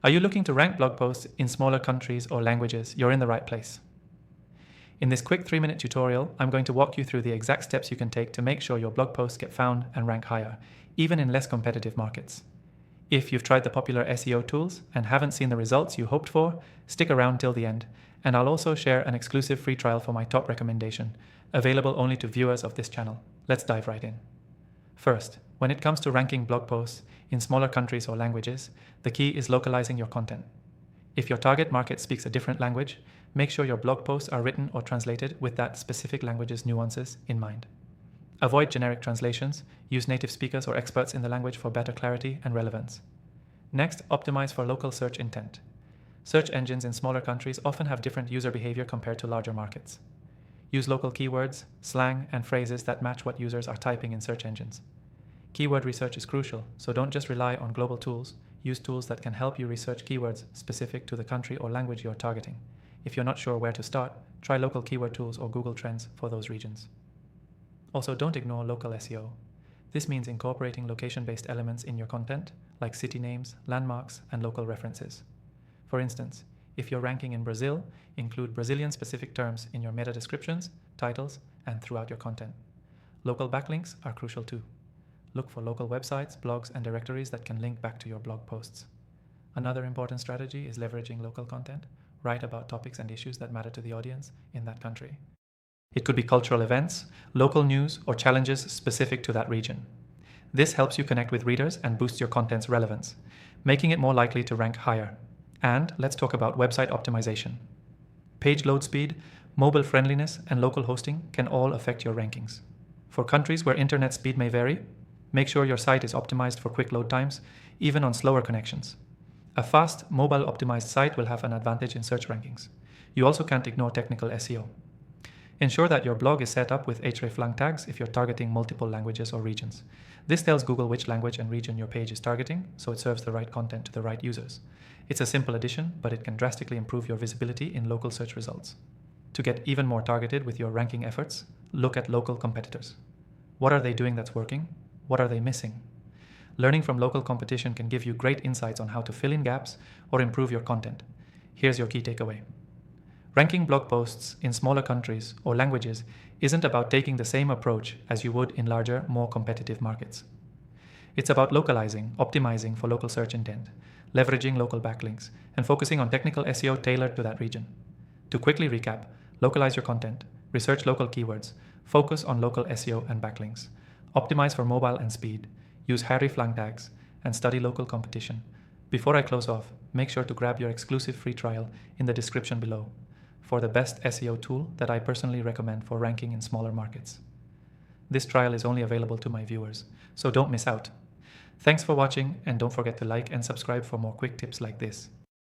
Are you looking to rank blog posts in smaller countries or languages? You're in the right place. In this quick 3-minute tutorial, I'm going to walk you through the exact steps you can take to make sure your blog posts get found and rank higher, even in less competitive markets. If you've tried the popular SEO tools and haven't seen the results you hoped for, stick around till the end, and I'll also share an exclusive free trial for my top recommendation, available only to viewers of this channel. Let's dive right in. First, when it comes to ranking blog posts in smaller countries or languages, the key is localizing your content. If your target market speaks a different language, make sure your blog posts are written or translated with that specific language's nuances in mind. Avoid generic translations, use native speakers or experts in the language for better clarity and relevance. Next, optimize for local search intent. Search engines in smaller countries often have different user behavior compared to larger markets. Use local keywords, slang, and phrases that match what users are typing in search engines. Keyword research is crucial, so don't just rely on global tools. Use tools that can help you research keywords specific to the country or language you're targeting. If you're not sure where to start, try local keyword tools or Google Trends for those regions. Also, don't ignore local SEO. This means incorporating location-based elements in your content, like city names, landmarks, and local references. For instance, if you're ranking in Brazil, include Brazilian-specific terms in your meta descriptions, titles, and throughout your content. Local backlinks are crucial too. Look for local websites, blogs, and directories that can link back to your blog posts. Another important strategy is leveraging local content. Write about topics and issues that matter to the audience in that country. It could be cultural events, local news, or challenges specific to that region. This helps you connect with readers and boosts your content's relevance, making it more likely to rank higher. And let's talk about website optimization. Page load speed, mobile friendliness, and local hosting can all affect your rankings. For countries where internet speed may vary, make sure your site is optimized for quick load times, even on slower connections. A fast, mobile-optimized site will have an advantage in search rankings. You also can't ignore technical SEO. Ensure that your blog is set up with hreflang tags if you're targeting multiple languages or regions. This tells Google which language and region your page is targeting, so it serves the right content to the right users. It's a simple addition, but it can drastically improve your visibility in local search results. To get even more targeted with your ranking efforts, look at local competitors. What are they doing that's working? What are they missing? Learning from local competition can give you great insights on how to fill in gaps or improve your content. Here's your key takeaway. Ranking blog posts in smaller countries or languages isn't about taking the same approach as you would in larger, more competitive markets. It's about localizing, optimizing for local search intent, leveraging local backlinks, and focusing on technical SEO tailored to that region. To quickly recap, localize your content, research local keywords, focus on local SEO and backlinks, optimize for mobile and speed, use hreflang tags, and study local competition. Before I close off, make sure to grab your exclusive free trial in the description below for the best SEO tool that I personally recommend for ranking in smaller markets. This trial is only available to my viewers, so don't miss out. Thanks for watching, and don't forget to like and subscribe for more quick tips like this.